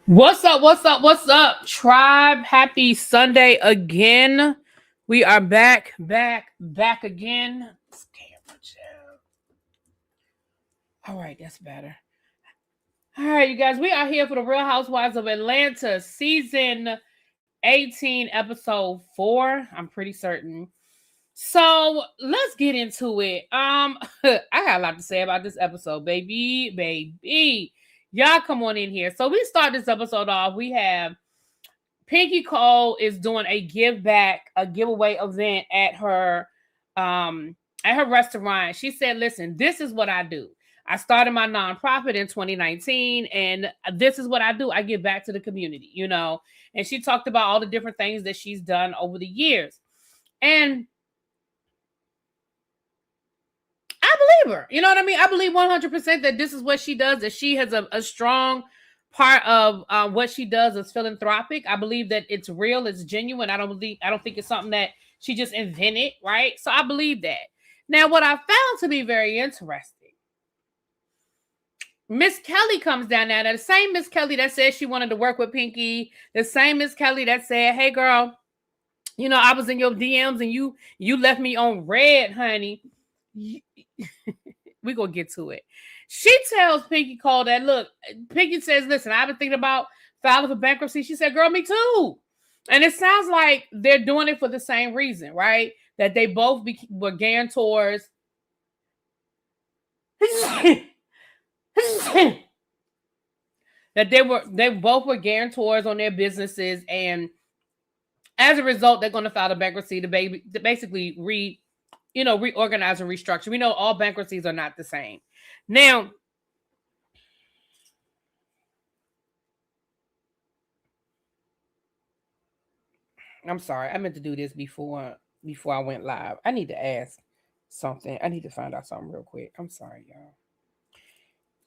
What's up? What's up? What's up, tribe? Happy Sunday again. We are back again. All right, that's better. All right, you guys, we are here for the Real Housewives of Atlanta, season 18, episode 4. I'm pretty certain. So let's get into it. I got a lot to say about this episode, baby. Y'all come on in here. So we start this episode off. We have Pinky Cole is doing a giveaway event at her restaurant. She said, listen, this is what I do. I started my nonprofit in 2019, and this is what I do. I give back to the community, And she talked about all the different things that she's done over the years. And I believe her. You know what I mean? I believe 100% that this is what she does, that she has a strong part of what she does is philanthropic. I believe that it's real, it's genuine. I don't think it's something that she just invented, right? So I believe that. Now, what I found to be very interesting, Miss Kelly comes down now. The same Miss Kelly that said she wanted to work with Pinky, the same Miss Kelly that said, hey girl, I was in your DMs and you left me on red, honey. We're gonna get to it. She tells Pinky Cole that, look, Pinky says, listen, I've been thinking about filing for bankruptcy. She said, girl, me too. And it sounds like they're doing it for the same reason, right? That they both were gearing towards that they both were guarantors on their businesses, and as a result, they're going to file a bankruptcy to basically reorganize and restructure. We know all bankruptcies are not the same. Now, I'm sorry, I meant to do this before I went live. I need to ask something. I need to find out something real quick. I'm sorry, y'all.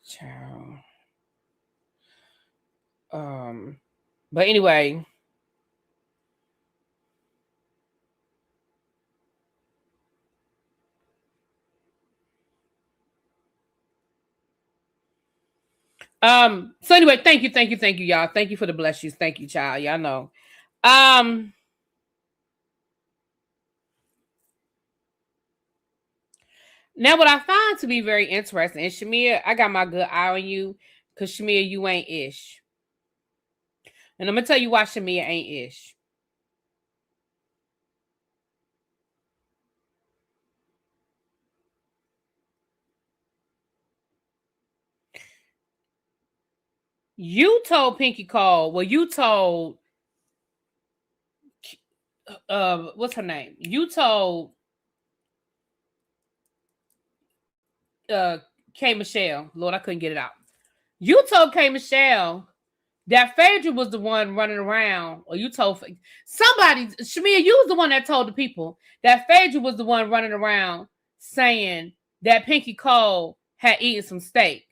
Ciao. But anyway. So anyway, thank you, y'all. Thank you for the bless yous. Thank you, child. Y'all know. Now, what I find to be very interesting, and Shamia, I got my good eye on you, because Shamia, you ain't ish. And I'm going to tell you why Shamia ain't ish. You told Pinky Cole, you told, what's her name? You told K. Michelle. Lord, I couldn't get it out. You told K. Michelle that Phaedra was the one running around, or you told somebody, Shamia, you was the one that told the people that Phaedra was the one running around saying that Pinky Cole had eaten some steak.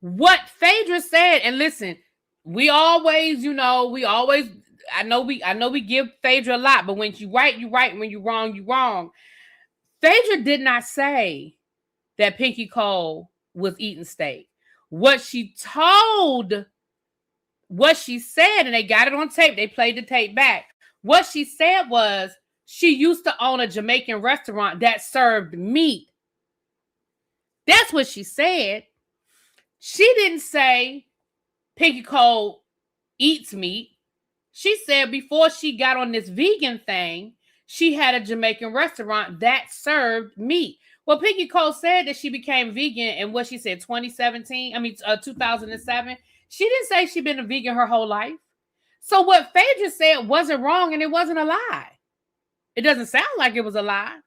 What Phaedra said, and listen, we always, I know we give Phaedra a lot, but when you right, you right. When you wrong, you wrong. Phaedra did not say that Pinky Cole was eating steak. What she said, and they got it on tape. They played the tape back. What she said was she used to own a Jamaican restaurant that served meat. That's what she said. She didn't say Pinky Cole eats meat. She said before she got on this vegan thing, she had a Jamaican restaurant that served meat. Well, Pinky Cole said that she became vegan in what she said, 2007. She didn't say she'd been a vegan her whole life. So what Phaedra said wasn't wrong, and it wasn't a lie. It doesn't sound like it was a lie.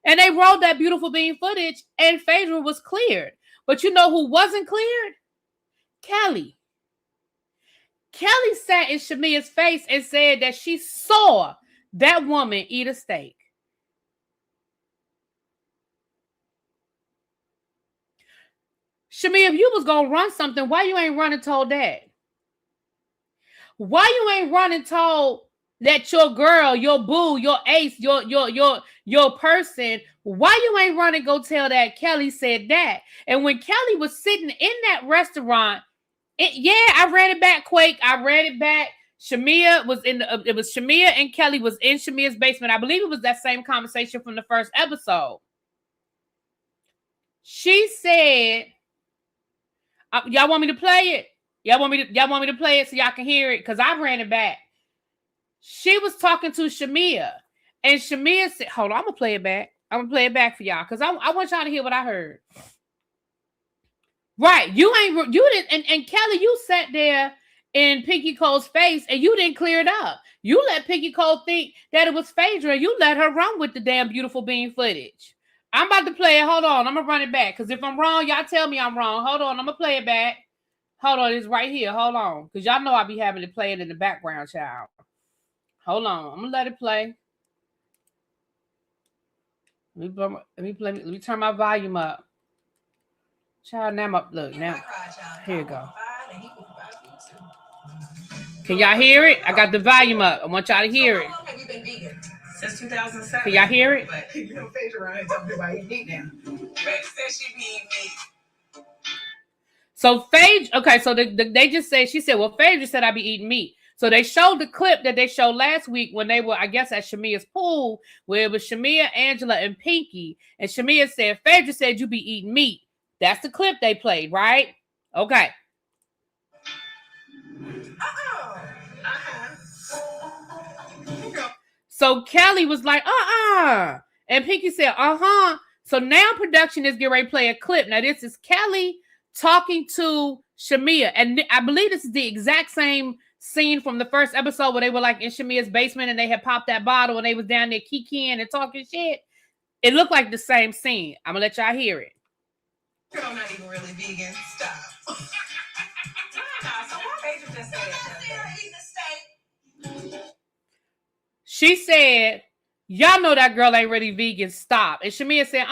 And they rolled that beautiful bean footage, and Phaedra was cleared. But you know who wasn't cleared? Kelly. Kelly sat in Shamia's face and said that she saw that woman eat a steak. Shamia, if you was going to run something, why you ain't running told that? Why you ain't running told that your girl, your boo, your ace, your person, why you ain't running go tell that Kelly said that? And when Kelly was sitting in that restaurant, I read it back, Quake. I read it back. Shamia was it was Shamia and Kelly was in Shamia's basement. I believe it was that same conversation from the first episode. She said, y'all want me to play it? Y'all want me to play it so y'all can hear it? Because I ran it back. She was talking to Shamia, and Shamia said, hold on, I'm going to play it back. I'm going to play it back for y'all because I want y'all to hear what I heard. Right. You didn't, and Kelly, you sat there in Pinky Cole's face and you didn't clear it up. You let Pinky Cole think that it was Phaedra and you let her run with the damn beautiful bean footage. I'm about to play it. Hold on. I'm going to run it back because if I'm wrong, y'all tell me I'm wrong. Hold on. I'm going to play it back. Hold on. It's right here. Hold on. Because y'all know I be having to play it in the background, child. Hold on. I'm going to let it play. Let me turn my volume up. Child, now look, now. Here you go. Can y'all hear it? I got the volume up. I want y'all to hear it. How long have you been vegan? Since 2007. Can y'all hear it? But you know, Phaedra around here talking about eating meat now. Phaedra said she be eating meat. So Phaedra, okay, so they just said, she said, well, Phaedra said I be eating meat. So they showed the clip that they showed last week when they were, I guess, at Shamia's pool, where it was Shamia, Angela, and Pinky. And Shamia said, Phaedra said you be eating meat. That's the clip they played, right? Okay. So Kelly was like, and Pinky said, So now production is getting ready to play a clip. Now this is Kelly talking to Shamia. And I believe this is the exact same scene from the first episode where they were like in Shamia's basement and they had popped that bottle and they was down there kikiing and talking shit. It looked like the same scene. I'm going to let y'all hear it. Girl, not even really vegan. Stop. So why Phaedra just said that? She said, y'all know that girl ain't really vegan. Stop. And Shamia said,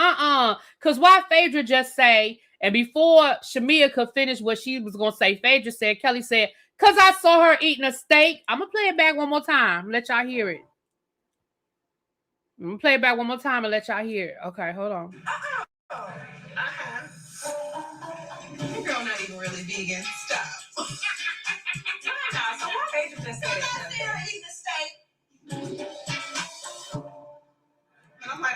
because why Phaedra just say, and before Shamia could finish what she was going to say, Phaedra said, Kelly said, because I saw her eating a steak. I'm going to play it back one more time. Let y'all hear it. I'm going to play it back one more time and let y'all hear it. Okay, hold on. Girl, not even really vegan. Stop. So why Phaedra just said that? Eating a steak. And I'm like,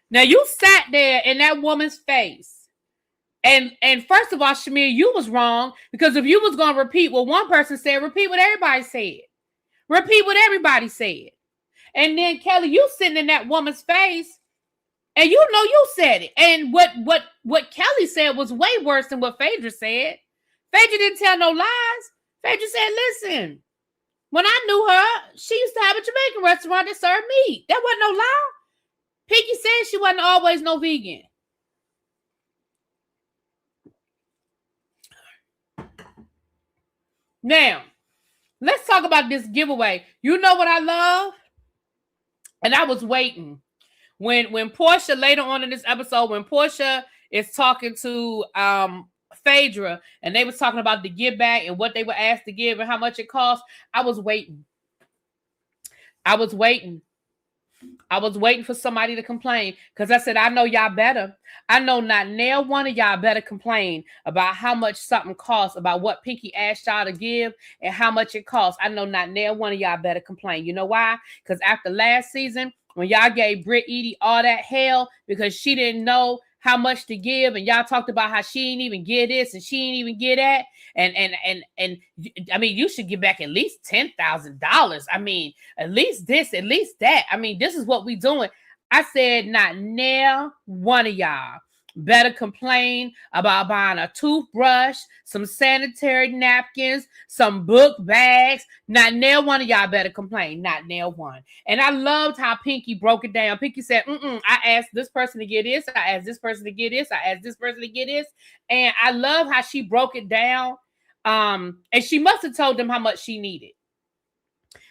now you sat there in that woman's face. And first of all, Shamir, you was wrong because if you was going to repeat what one person said, repeat what everybody said. Repeat what everybody said. And then Kelly, you sitting in that woman's face and you know you said it. And what Kelly said was way worse than what Phaedra said. Phaedra didn't tell no lies. Phaedra said, listen, when I knew her, she used to have a Jamaican restaurant that served meat. That wasn't no lie. Pinky said she wasn't always no vegan. Now, let's talk about this giveaway. You know what I love? And I was waiting. When Porsha, later on in this episode, when Porsha is talking to Phaedra, and they was talking about the give back and what they were asked to give and how much it cost, I was waiting. I was waiting for somebody to complain because I said, I know y'all better. I know not nail one of y'all better complain about how much something costs, about what Pinky asked y'all to give and how much it costs. I know not nail one of y'all better complain. You know why? Because after last season, when y'all gave Britt Edie all that hell because she didn't know how much to give, and y'all talked about how she ain't even get this and she ain't even get that, and I mean, you should give back at least $10,000. I mean, at least this, at least that. I mean, this is what we doing. I said, not nail one of y'all better complain about buying a toothbrush, some sanitary napkins, some book bags. Not nail one of y'all better complain. Not nail one. And I loved how Pinky broke it down. Pinky said, I asked this person to get this. I asked this person to get this. I asked this person to get this. And I love how she broke it down. And she must have told them how much she needed.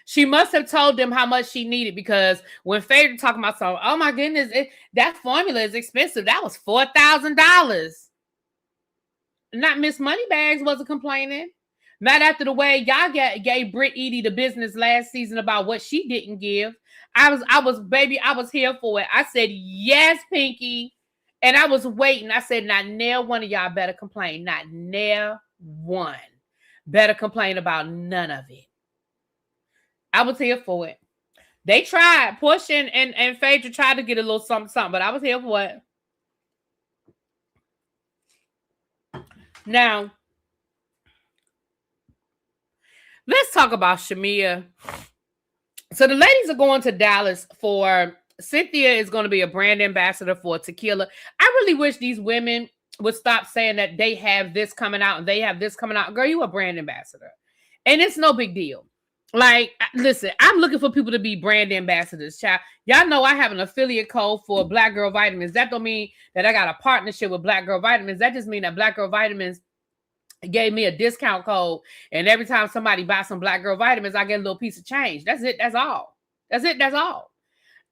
She must have told them how much she needed because when Phaedra talking about something, oh my goodness, that formula is expensive. That was $4,000. Not Miss Moneybags wasn't complaining. Not after the way y'all gave Britt Edie the business last season about what she didn't give. I was here for it. I said, yes, Pinky. And I was waiting. I said, not near one of y'all better complain. Not near one better complain about none of it. I was here for it. They tried. Porsha and Phaedra tried to get a little something, but I was here for it. Now, let's talk about Shamea. So the ladies are going to Dallas for Cynthia is going to be a brand ambassador for tequila. I really wish these women would stop saying that they have this coming out and they have this coming out. Girl, you a brand ambassador. And it's no big deal. Like, listen, I'm looking for people to be brand ambassadors, child. Y'all know I have an affiliate code for Black Girl Vitamins. That don't mean that I got a partnership with Black Girl Vitamins. That just means that Black Girl Vitamins gave me a discount code, and every time somebody buys some Black Girl Vitamins, I get a little piece of change. That's it. That's all. That's it. That's all.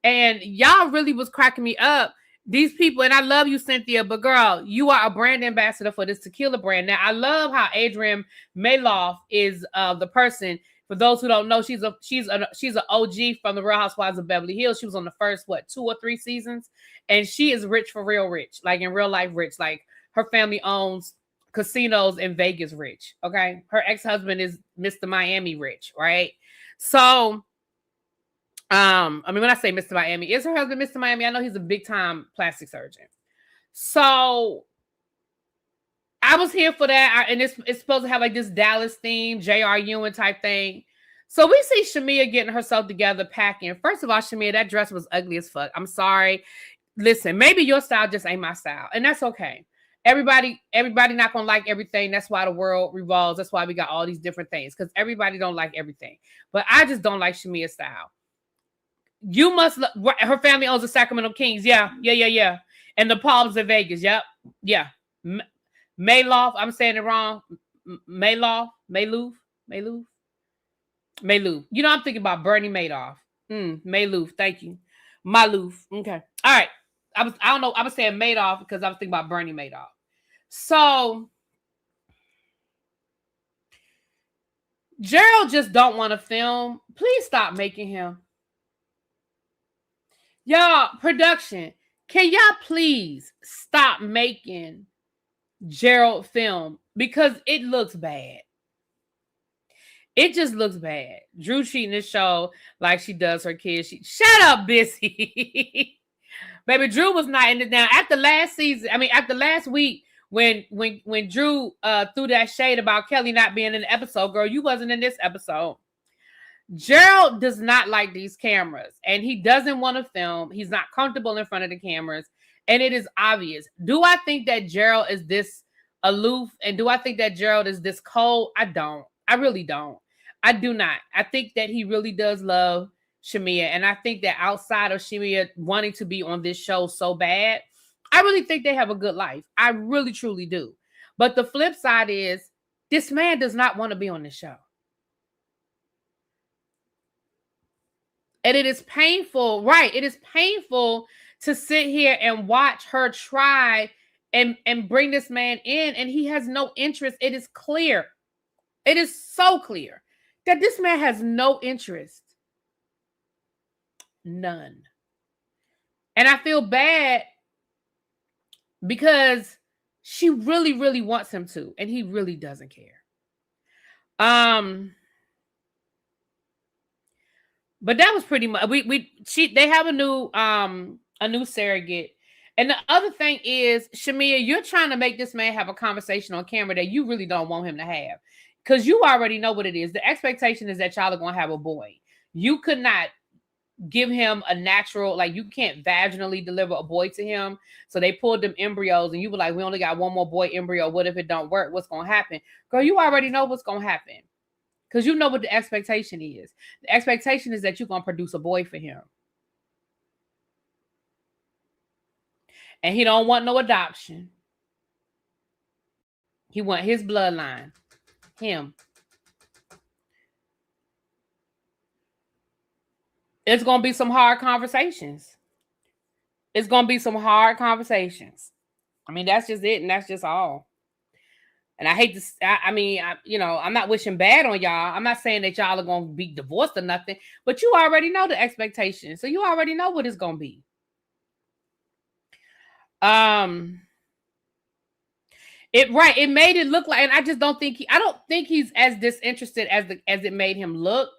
And y'all really was cracking me up. These people, and I love you, Cynthia, but girl, you are a brand ambassador for this tequila brand. Now, I love how Adrienne Maloff is the person. For those who don't know, she's an OG from the Real Housewives of Beverly Hills. She was on the first 2 or 3 seasons, and she is rich for real rich, like in real life rich. Like her family owns casinos in Vegas rich. Okay. Her ex-husband is Mr. Miami rich, right? So, I mean, when I say Mr. Miami, is her husband Mr. Miami? I know he's a big time plastic surgeon. So I was here for that. And it's supposed to have like this Dallas theme, J.R. Ewing type thing. So we see Shamea getting herself together, packing. First of all, Shamea, that dress was ugly as fuck. I'm sorry. Listen, maybe your style just ain't my style. And that's okay. Everybody not gonna like everything. That's why the world revolves. That's why we got all these different things, because everybody don't like everything. But I just don't like Shamea's style. You must. Her family owns the Sacramento Kings. Yeah. And the Palms of Vegas. Yep. Yeah. Maloff. I'm saying it wrong. Maloff. Maloof. You know, I'm thinking about Bernie Madoff. Maloof. Thank you. Maloof. Okay. All right. I don't know. I was saying Madoff because I was thinking about Bernie Madoff. So Gerald just don't want to film. Please stop making him. Y'all, production, can y'all please stop making Gerald film? Because it looks bad. It just looks bad. Drew cheating this show like she does her kids. Shut up, Bissy. Baby, Drew was not in it. Now, after last week, when Drew threw that shade about Kelly not being in the episode, girl, you wasn't in this episode. Gerald does not like these cameras, and he doesn't want to film. He's not comfortable in front of the cameras, and it is obvious. Do I think that Gerald is this aloof, and do I think that Gerald is this cold? I don't. I really don't. I do not. I think that he really does love Shamea, and I think that outside of Shamea wanting to be on this show so bad, I really think they have a good life. I really, truly do. But the flip side is this man does not want to be on this show. And it is painful, right? It is painful to sit here and watch her try and bring this man in, and he has no interest. It is clear. It is so clear that this man has no interest. None. And I feel bad because she really, really wants him to, and he really doesn't care. But that was pretty much they have a new surrogate. And the other thing is, Shamea, you're trying to make this man have a conversation on camera that you really don't want him to have. Because you already know what it is. The expectation is that y'all are going to have a boy. You could not give him a natural, like you can't vaginally deliver a boy to him. So they pulled them embryos and you were like, we only got one more boy embryo. What if it don't work? What's going to happen? Girl, you already know what's going to happen. Because you know what the expectation is. The expectation is that you're going to produce a boy for him. And he don't want no adoption. He want his bloodline. Him. It's going to be some hard conversations. It's going to be some hard conversations. I mean, that's just it. And that's just all. And I hate to, I'm not wishing bad on y'all. I'm not saying that y'all are going to be divorced or nothing, but you already know the expectations. So you already know what it's going to be. It made it look like, and I just don't think I don't think he's as disinterested as it made him look.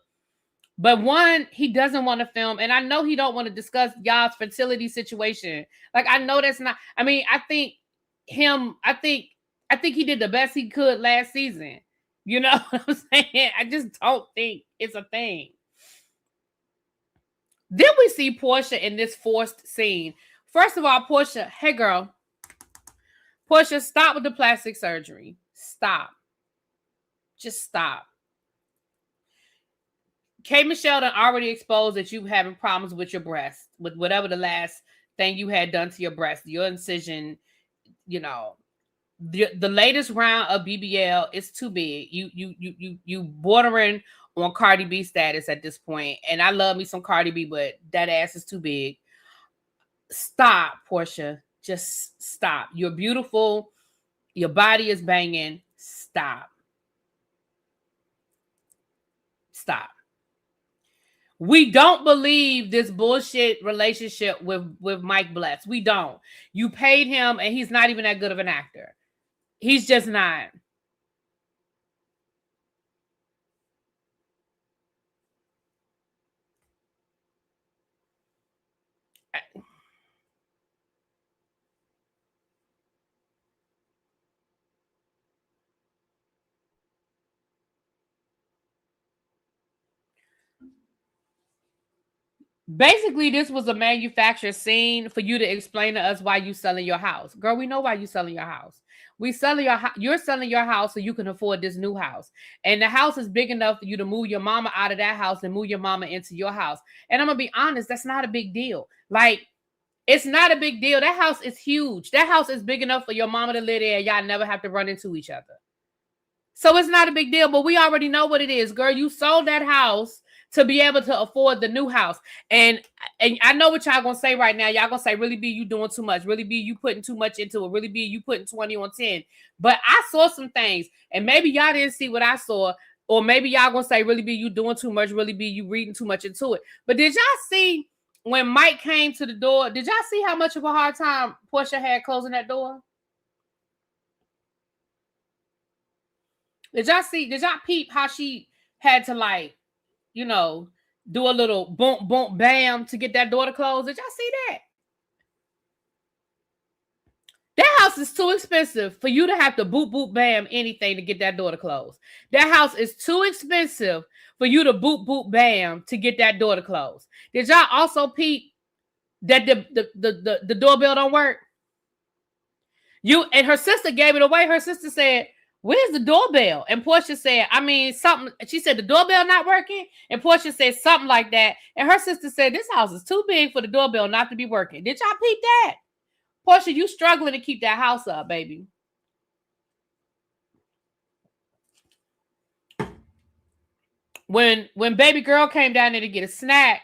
But one, he doesn't want to film, and I know he don't want to discuss y'all's fertility situation. Like, I know that's not. I mean, I think he did the best he could last season. You know what I'm saying? I just don't think it's a thing. Then we see Porsha in this forced scene. First of all, Porsha, hey girl, Porsha, stop with the plastic surgery. Stop. Just stop. K. Michelle done already exposed that you having problems with your breast, with whatever the last thing you had done to your breast, your incision, you know. The latest round of BBL is too big. You bordering on Cardi B status at this point. And I love me some Cardi B, but that ass is too big. Stop, Porsha. Just stop. You're beautiful. Your body is banging. Stop. Stop. We don't believe this bullshit relationship with Mike Bless. We don't. You paid him, and he's not even that good of an actor. He's just not. Basically, this was a manufactured scene for you to explain to us why you selling your house. Girl, we know why you selling your house. You're selling your house so you can afford this new house. And the house is big enough for you to move your mama out of that house and move your mama into your house. And I'm going to be honest, that's not a big deal. Like, it's not a big deal. That house is huge. That house is big enough for your mama to live there and y'all never have to run into each other. So it's not a big deal, but we already know what it is. Girl, you sold that house to be able to afford the new house. And I know what y'all gonna say right now. Y'all gonna say, really B, you doing too much. Really B, you putting too much into it. Really B, you putting 20 on 10. But I saw some things, and maybe y'all didn't see what I saw. Or maybe y'all gonna say, really B, you doing too much. Really B, you reading too much into it. But did y'all see when Mike came to the door? Did y'all see how much of a hard time Porsha had closing that door? Did y'all peep how she had to, like, you know, do a little boom, boom, bam to get that door to close? Did y'all see that? That house is too expensive for you to have to boop, boop, bam anything to get that door to close. That house is too expensive for you to boop, boop, bam to get that door to close. Did y'all also peep that the doorbell don't work? And her sister gave it away. Her sister said, where's the doorbell? And Porsha said, something. She said, the doorbell not working? And Porsha said something like that. And her sister said, this house is too big for the doorbell not to be working. Did y'all peep that? Porsha, you struggling to keep that house up, baby. When baby girl came down there to get a snack,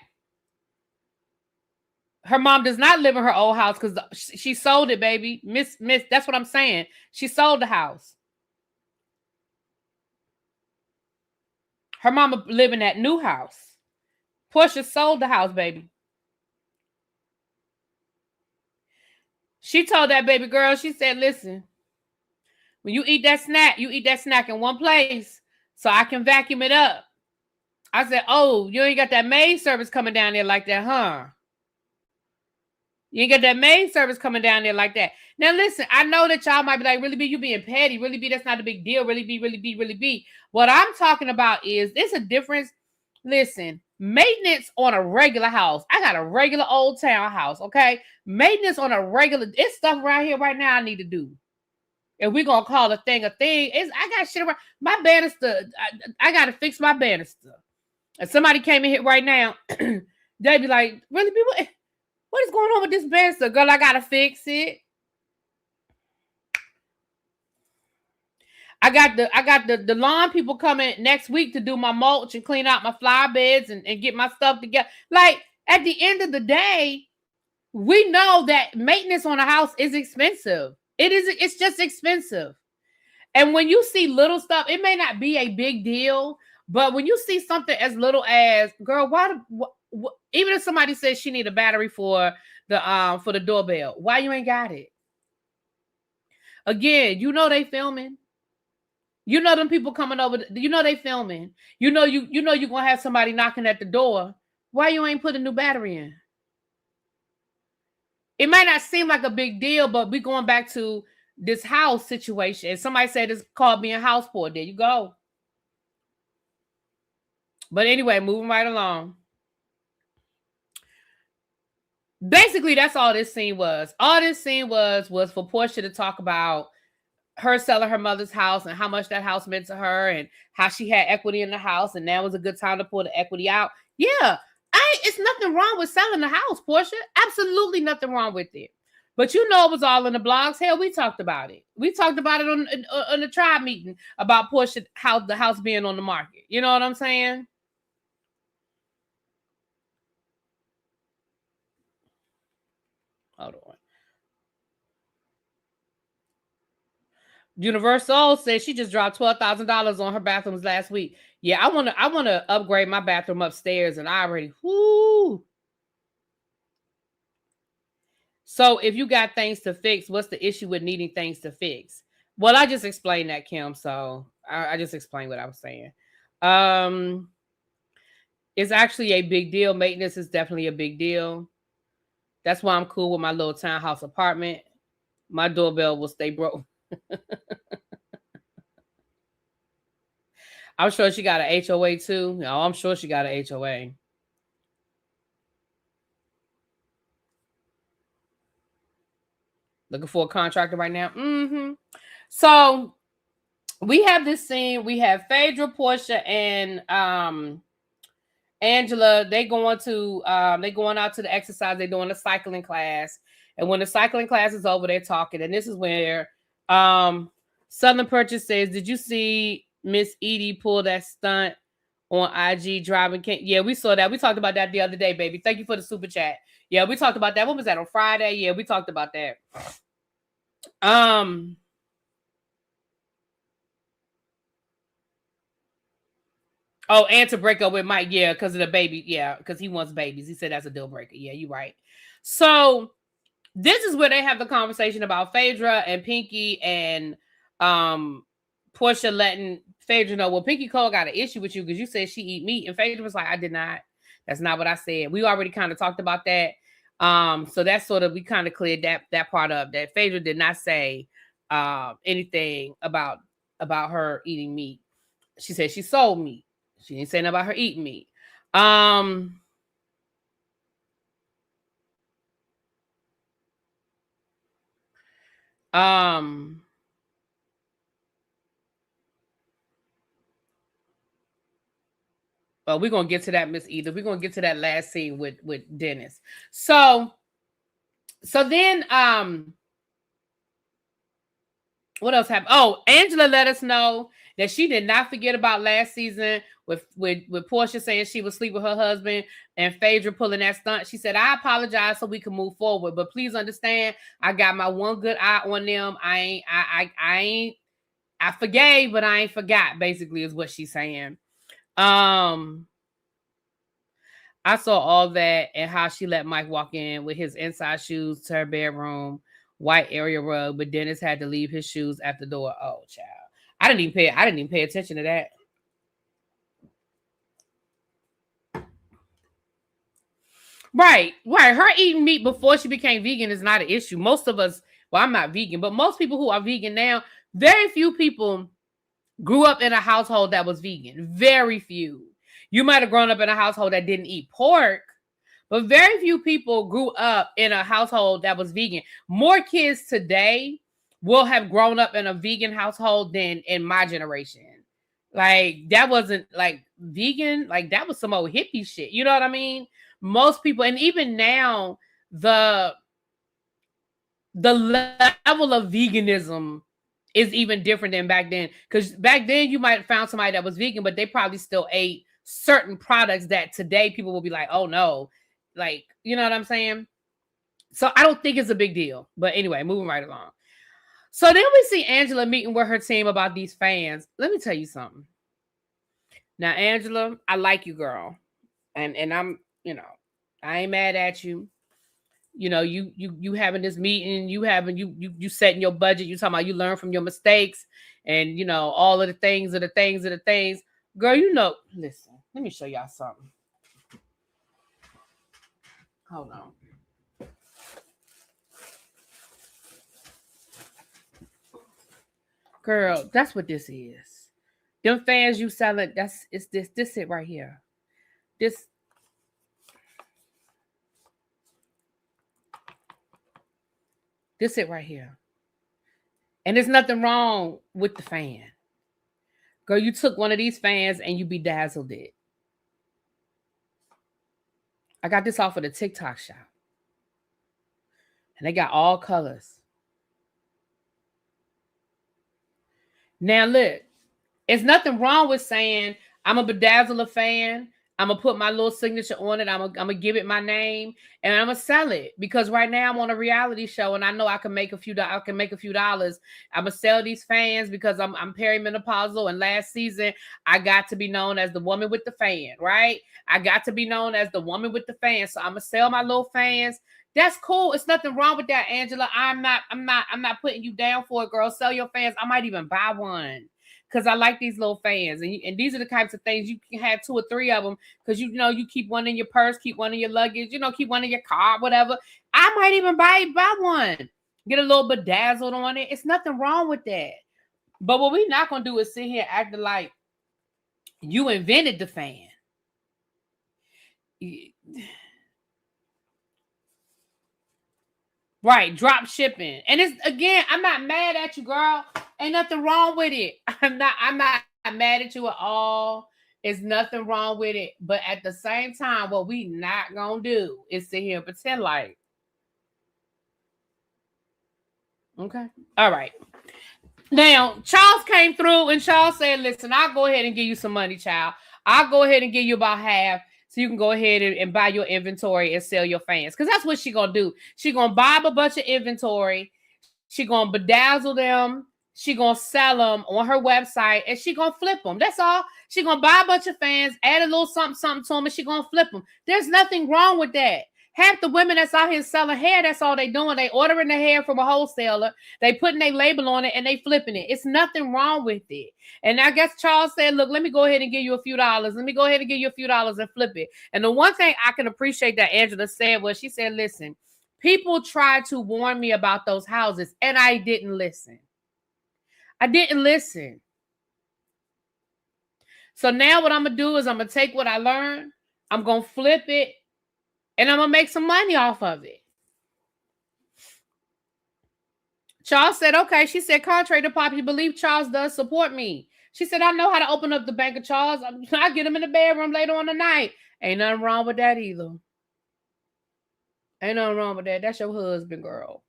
her mom does not live in her old house because she sold it, baby. Miss, that's what I'm saying. She sold the house. Her mama live in that new house. Porsha sold the house, baby. She told that baby girl, she said, listen, when you eat that snack in one place so I can vacuum it up. I said, oh, you ain't got that maid service coming down there like that, huh? You ain't got that maid service coming down there like that. Now, listen, I know that y'all might be like, really be, you being petty. Really be, that's not a big deal. Really be. What I'm talking about is, there's a difference. Listen, maintenance on a regular house. I got a regular old town house, okay? Maintenance on a regular, it's stuff right here right now I need to do. And we're going to call a thing. I got shit around. My banister, I got to fix my banister. If somebody came in here right now, they'd be like, really be, what is going on with this banister? Girl, I got to fix it. I got the lawn people coming next week to do my mulch and clean out my flower beds and get my stuff together. Like, at the end of the day, we know that maintenance on a house is expensive. It's just expensive. And when you see little stuff, it may not be a big deal, but when you see something as little as, girl, even if somebody says she need a battery for the doorbell, why you ain't got it? Again, you know they filming. You know them people coming over. You know they filming. You know you're gonna have somebody knocking at the door. Why you ain't put a new battery in? It might not seem like a big deal, but we going back to this house situation. Somebody said it's called being house poor. There you go. But anyway, moving right along. Basically, that's all this scene was. All this scene was for Porsha to talk about her selling her mother's house and how much that house meant to her and how she had equity in the house and now was a good time to pull the equity out. Yeah, it's nothing wrong with selling the house, Porsha. Absolutely nothing wrong with it. But you know it was all in the blogs. Hell, we talked about it. We talked about it on the tribe meeting about Porsha, how the house being on the market. You know what I'm saying? Hold on. Universal says she just dropped $12,000 on her bathrooms last week. Yeah, I want to upgrade my bathroom upstairs, and I already. Whoo. So if you got things to fix, what's the issue with needing things to fix? Well, I just explained that, Kim. So I just explained what I was saying. It's actually a big deal. Maintenance is definitely a big deal. That's why I'm cool with my little townhouse apartment. My doorbell will stay broke. I'm sure she got an HOA too. No, I'm sure she got an HOA. Looking for a contractor right now. So we have this scene. We have Phaedra, Porsha, and Angela. They going out to the exercise. They're doing a cycling class. And when the cycling class is over, they're talking. And this is where Southern Purchase says, "Did you see Miss Edie pull that stunt on IG driving?" Yeah, we saw that. We talked about that the other day, baby. Thank you for the super chat. Yeah, we talked about that. What was that, on Friday? Yeah, we talked about that. Oh, and to break up with Mike, yeah, because of the baby. Yeah, because he wants babies. He said that's a deal breaker. Yeah, you're right. So this is where they have the conversation about Phaedra and Pinky and Porsha letting Phaedra know, well, Pinky Cole got an issue with you because you said she eat meat. And Phaedra was like, I did not. That's not what I said. We already kind of talked about that. So that's sort of, we kind of cleared that part up, that Phaedra did not say anything about her eating meat. She said she sold meat. She didn't say nothing about her eating meat. Well, we're gonna get to that, Miss Edith. We're gonna get to that last scene with Dennis. So then what else happened? Oh, Angela let us know that she did not forget about last season with Porsha saying she would sleep with her husband and Phaedra pulling that stunt. She said, I apologize so we can move forward, but please understand, I got my one good eye on them. I forgave, but I ain't forgot, basically, is what she's saying. I saw all that and how she let Mike walk in with his inside shoes to her bedroom, white area rug, but Dennis had to leave his shoes at the door. Oh, child. I didn't even pay attention to that. Right. Her eating meat before she became vegan is not an issue. Most of us, well, I'm not vegan, but most people who are vegan now, very few people grew up in a household that was vegan. Very few. You might have grown up in a household that didn't eat pork, but very few people grew up in a household that was vegan. More kids today will have grown up in a vegan household than in my generation. Like, that wasn't like vegan, like that was some old hippie shit. You know what I mean? Most people, and even now, the level of veganism is even different than back then. Because back then you might have found somebody that was vegan, but they probably still ate certain products that today people will be like, oh no. Like, you know what I'm saying? So I don't think it's a big deal. But anyway, moving right along. So then we see Angela meeting with her team about these fans. Let me tell you something. Now, Angela, I like you, girl. And I'm, I ain't mad at you. You having this meeting, you setting your budget, you talking about you learn from your mistakes, and all of the things Girl, listen, let me show y'all something. Hold on. Girl, that's what this is. Them fans you selling, it's this it right here. This it right here. And there's nothing wrong with the fan. Girl, you took one of these fans and you bedazzled it. I got this off of the TikTok shop. And they got all colors. Now look, there's nothing wrong with saying I'm a bedazzler fan. I'm gonna put my little signature on it. I'm gonna give it my name, and I'm gonna sell it because right now I'm on a reality show, and I know I can make a few. I can make a few dollars. I'm gonna sell these fans because I'm perimenopausal, and last season I got to be known as the woman with the fan, right? I got to be known as the woman with the fan, so I'm gonna sell my little fans. That's cool. It's nothing wrong with that, Angela. I'm not putting you down for it, girl. Sell your fans. I might even buy one. Because I like these little fans. And these are the types of things you can have 2 or 3 of them. Because, you keep one in your purse, keep one in your luggage, keep one in your car, whatever. I might even buy one. Get a little bedazzled on it. It's nothing wrong with that. But what we're not going to do is sit here acting like you invented the fan. Right, drop shipping. And it's, again, I'm not mad at you, girl. Ain't nothing wrong with it. I'm not mad at you at all. There's nothing wrong with it. But at the same time, what we not gonna do is sit here and pretend like. Okay. All right. Now, Charles came through and Charles said, listen, I'll go ahead and give you some money, child. I'll go ahead and give you about half. So you can go ahead and buy your inventory and sell your fans. Because that's what she's going to do. She's going to buy up a bunch of inventory. She's going to bedazzle them. She's going to sell them on her website. And she's going to flip them. That's all. She's going to buy a bunch of fans, add a little something to them, and she's going to flip them. There's nothing wrong with that. Half the women that's out here selling hair, that's all they doing. They ordering the hair from a wholesaler. They putting their label on it and they flipping it. It's nothing wrong with it. And I guess Charles said, look, let me go ahead and give you a few dollars. Let me go ahead and give you a few dollars and flip it. And the one thing I can appreciate that Angela said was she said, listen, people tried to warn me about those houses and I didn't listen. I didn't listen. So now what I'm going to do is I'm going to take what I learned. I'm going to flip it. And I'm going to make some money off of it. Charles said, okay. She said, contrary to popular belief, Charles does support me. She said, I know how to open up the bank of Charles. I get him in the bedroom later on the night. Ain't nothing wrong with that either. Ain't nothing wrong with that. That's your husband, girl.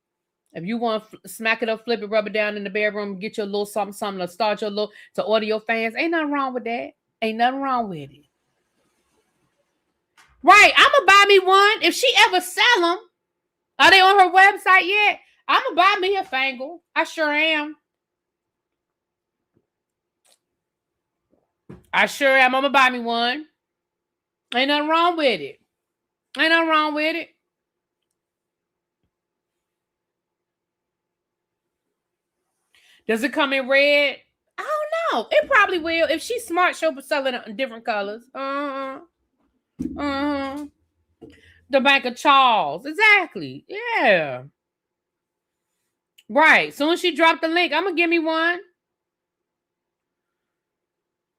If you want to smack it up, flip it, rub it down in the bedroom, get your little something to start your little, to order your fans. Ain't nothing wrong with that. Ain't nothing wrong with it. Right, I'm going to buy me one. If she ever sell them, are they on her website yet? I'm going to buy me a fangle. I sure am. I sure am. I'm going to buy me one. Ain't nothing wrong with it. Ain't nothing wrong with it. Does it come in red? I don't know. It probably will. If she's smart, she'll sell it in different colors. The Bank of Charles. Exactly. Yeah. Right. Soon as she dropped the link, I'm going to give me one.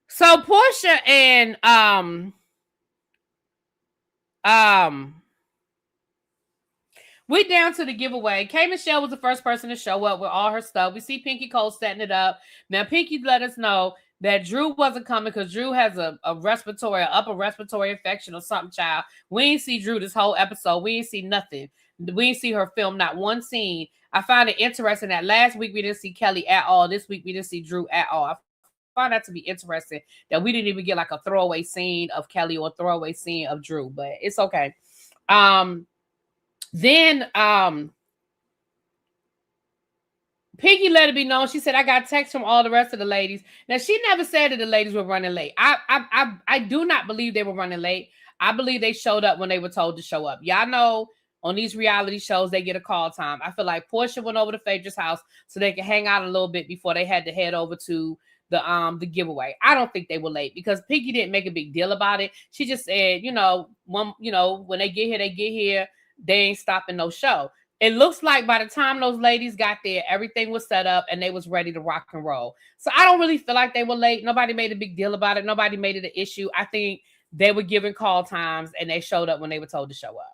So Porsha and we down to the giveaway. K. Michelle was the first person to show up with all her stuff. We see Pinky Cole setting it up. Now Pinky let us know that Drew wasn't coming because Drew has a upper respiratory infection or something, child. We ain't see Drew this whole episode. We ain't see nothing. We ain't see her film not one scene. I find it interesting that last week we didn't see Kelly at all. This week we didn't see Drew at all. I find that to be interesting that we didn't even get like a throwaway scene of Kelly or a throwaway scene of Drew, but it's okay. Then Piggy let it be known. She said, "I got texts from all the rest of the ladies." Now, she never said that the ladies were running late. I do not believe they were running late. I believe they showed up when they were told to show up. Y'all know on these reality shows they get a call time. I feel like Porsha went over to Phaedra's house so they could hang out a little bit before they had to head over to the giveaway. I don't think they were late because Piggy didn't make a big deal about it. She just said, when they get here, they get here. They ain't stopping no show. It looks like by the time those ladies got there, everything was set up and they was ready to rock and roll. So I don't really feel like they were late. Nobody made a big deal about it. Nobody made it an issue. I think they were given call times and they showed up when they were told to show up.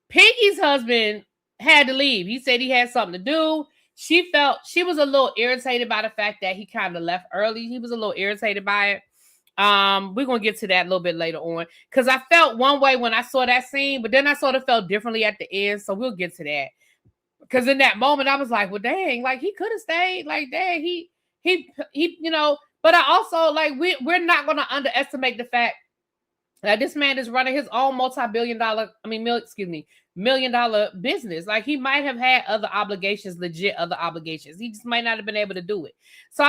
Piggy's husband had to leave. He said he had something to do. She was a little irritated by the fact that he kind of left early. He was a little irritated by it. We're gonna get to that a little bit later on because I felt one way when I saw that scene, but then I sort of felt differently at the end. So we'll get to that. Because in that moment, I was like, well, dang, like he could have stayed. Like, dang, but I also like we're not gonna underestimate the fact that this man is running his own $1 million business. Like he might have had other obligations, legit other obligations. He just might not have been able to do it. So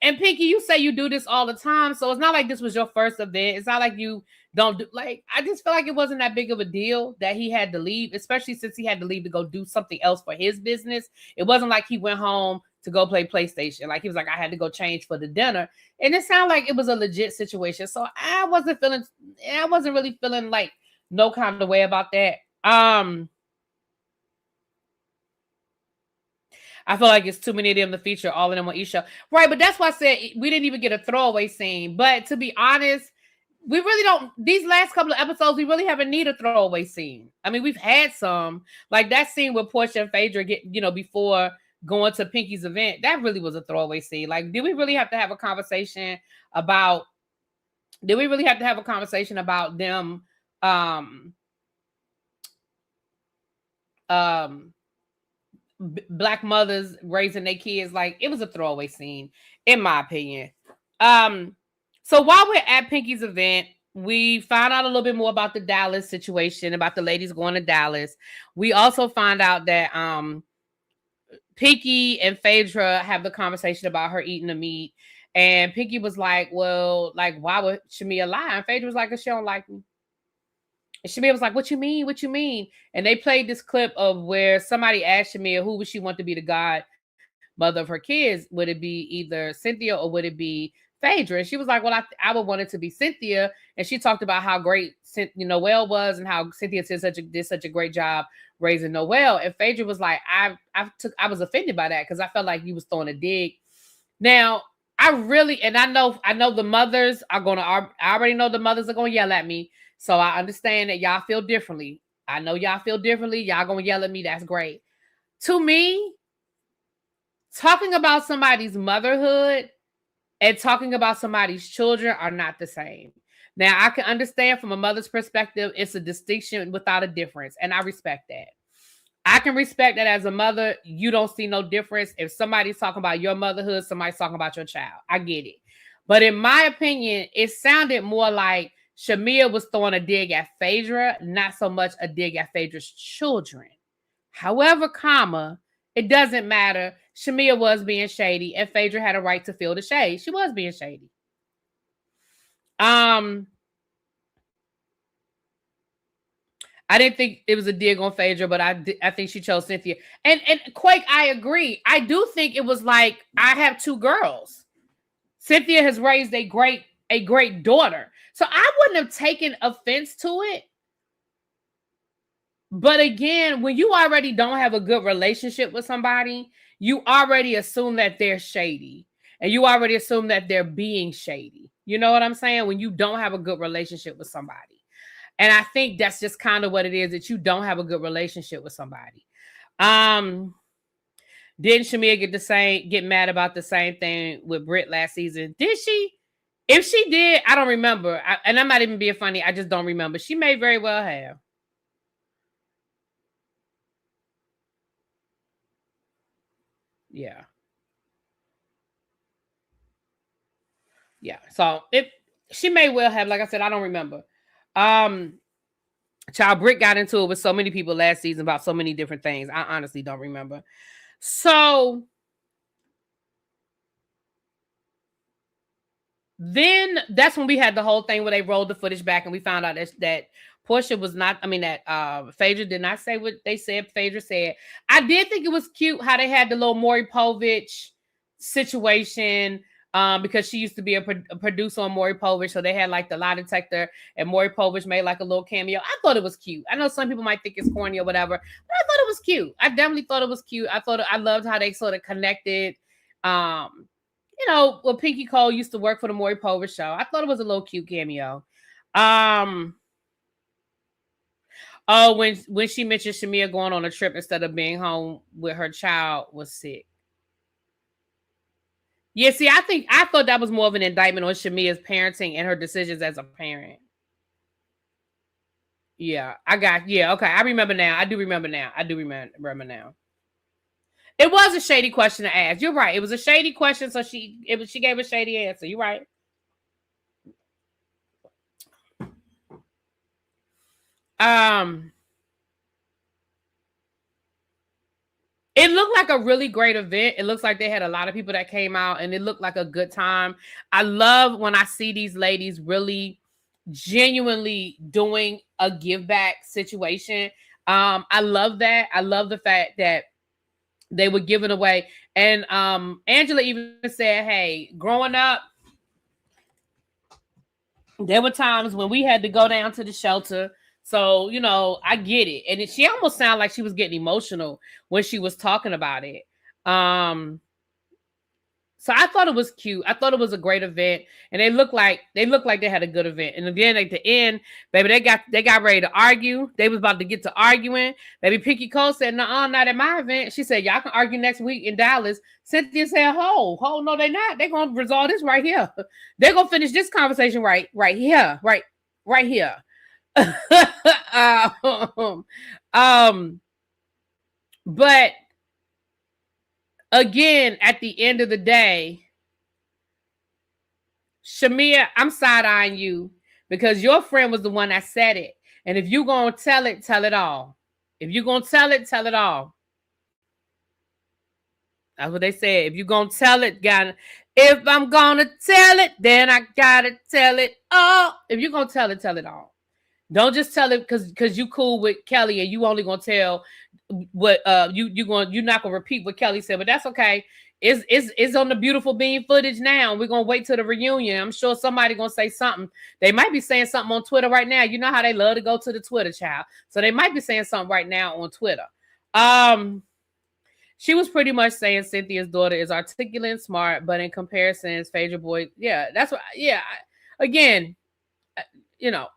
and Pinky, you say you do this all the time. So it's not like this was your first event. It's not like you don't do I just feel like it wasn't that big of a deal that he had to leave, especially since he had to leave to go do something else for his business. It wasn't like he went home to go play PlayStation. Like he was like, I had to go change for the dinner. And it sounded like it was a legit situation. So I wasn't really feeling like no kind of way about that. I feel like it's too many of them to feature all of them on each show. Right, but that's why I said we didn't even get a throwaway scene. But to be honest, we really don't, these last couple of episodes, we really haven't need a throwaway scene. I mean, we've had some, like that scene with Porsha and Phaedra before going to Pinky's event. That really was a throwaway scene. Like, did we really have to have a conversation about them black mothers raising their kids? Like, it was a throwaway scene, in my opinion. So while we're at Pinky's event, we found out a little bit more about the Dallas situation, about the ladies going to Dallas. We also find out that Pinky and Phaedra have the conversation about her eating the meat. And Pinky was like, well, like, why would Shamia lie? And Phaedra was like, she don't like me. And Shamia was like, what you mean? What you mean? And they played this clip of where somebody asked Shamia, who would she want to be the godmother of her kids? Would it be either Cynthia or would it be Phaedra? And she was like, well, I would want it to be Cynthia. And she talked about how great Noelle was and how Cynthia did such a great job raising Noelle. And Phaedra was like, I was offended by that because I felt like you was throwing a dig. Now, I know the mothers are gonna. I already know the mothers are gonna yell at me. So I understand that y'all feel differently. I know y'all feel differently. Y'all gonna yell at me. That's great. To me, talking about somebody's motherhood and talking about somebody's children are not the same. Now, I can understand from a mother's perspective, it's a distinction without a difference. And I respect that. I can respect that as a mother, you don't see no difference. If somebody's talking about your motherhood, somebody's talking about your child. I get it. But in my opinion, it sounded more like Shamia was throwing a dig at Phaedra, not so much a dig at Phaedra's children. However, it doesn't matter. Shamia was being shady, and Phaedra had a right to feel the shade. She was being shady. I didn't think it was a dig on Phaedra, but I think she chose Cynthia. And Quake, I agree. I do think it was like, I have two girls. Cynthia has raised a great daughter. So I wouldn't have taken offense to it. But again, when you already don't have a good relationship with somebody, you already assume that they're shady. And you already assume that they're being shady. You know what I'm saying? When you don't have a good relationship with somebody. And I think that's just kind of what it is, that you don't have a good relationship with somebody. Didn't Shamia get mad about the same thing with Britt last season? Did she? If she did, I don't remember. And I'm not even being funny. I just don't remember. She may very well have. Yeah. Yeah. So if she may well have, like I said, I don't remember. Child, Britt got into it with so many people last season about so many different things. I honestly don't remember. So then that's when we had the whole thing where they rolled the footage back and we found out that Porsha was not, I mean, that Phaedra did not say what they said. Phaedra said. I did think it was cute how they had the little Maury Povich situation because she used to be a producer on Maury Povich. So they had like the lie detector and Maury Povich made like a little cameo. I thought it was cute. I know some people might think it's corny or whatever, but I thought it was cute. I definitely thought it was cute. I loved how they sort of connected. You know, when Pinky Cole used to work for the Maury Povich show. I thought it was a little cute cameo. Oh, when she mentioned Shamia going on a trip instead of being home with her child was sick. Yeah, see, I thought that was more of an indictment on Shamia's parenting and her decisions as a parent. Yeah, okay. I remember now. I do remember now. It was a shady question to ask. You're right. It was a shady question, so she gave a shady answer. You're right. It looked like a really great event. It looks like they had a lot of people that came out and it looked like a good time. I love when I see these ladies really genuinely doing a give back situation. I love that. I love the fact that they were giving away. And Angela even said, hey, growing up, there were times when we had to go down to the shelter. So, you know, I get it. And she almost sounded like she was getting emotional when she was talking about it. So I thought it was cute. I thought it was a great event. And they looked like they had a good event. And then at the end, baby, they got ready to argue. They was about to get to arguing. Baby Pinky Cole said, "No, not at my event." She said, "Y'all can argue next week in Dallas." Cynthia said, "Ho, no, they not. They're gonna resolve this right here. They're gonna finish this conversation right here. Right here." But again, at the end of the day, Shamia, I'm side-eyeing you because your friend was the one that said it. And if you're going to tell it all. If you're going to tell it all. That's what they said. If you're going to tell it, if I'm going to tell it, then I got to tell it all. If you're going to tell it all. Don't just tell it because you cool with Kelly and you only going to tell what you're not going to repeat what Kelly said, but that's okay. It's on the beautiful bean footage now. We're gonna wait till the reunion. I'm sure somebody gonna say something. They might be saying something on Twitter right now. You know how they love to go to the Twitter, child. So they might be saying something right now on Twitter. She was pretty much saying Cynthia's daughter is articulate and smart, but in comparison, Phaedra Boyd, yeah, that's what. Yeah, again, you know,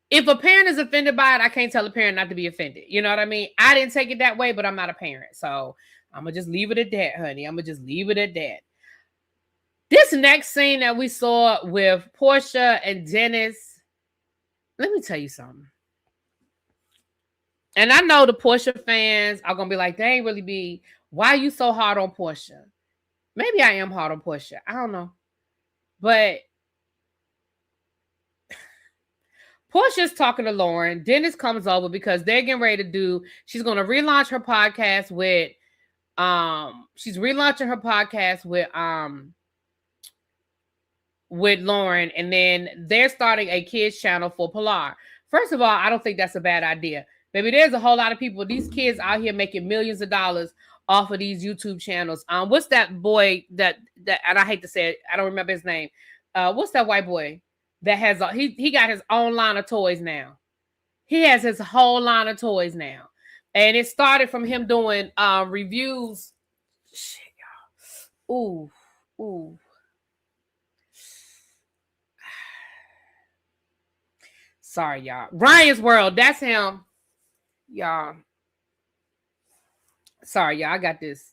if a parent is offended by it, I can't tell a parent not to be offended. You know what I mean? I didn't take it that way, but I'm not a parent, so I'm going to just leave it at that, honey. I'm going to just leave it at that. This next scene that we saw with Porsha and Dennis, let me tell you something. And I know the Porsha fans are going to be like, they ain't really be, why are you so hard on Porsha? Maybe I am hard on Porsha. I don't know. But Porsha's talking to Lauren. Dennis comes over because they're getting ready to she's going to relaunch her podcast with, she's relaunching her podcast with Lauren, and then they're starting a kids channel for Pilar. First of all, I don't think that's a bad idea. Baby, there's a whole lot of people, these kids out here making millions of dollars off of these YouTube channels. What's that boy that and I hate to say it, I don't remember his name. What's that white boy that has he got his own line of toys now? He has his whole line of toys now. And it started from him doing reviews. Shit, y'all. Ooh. Sorry, y'all. Ryan's World, that's him. Y'all. Sorry, y'all. I got this.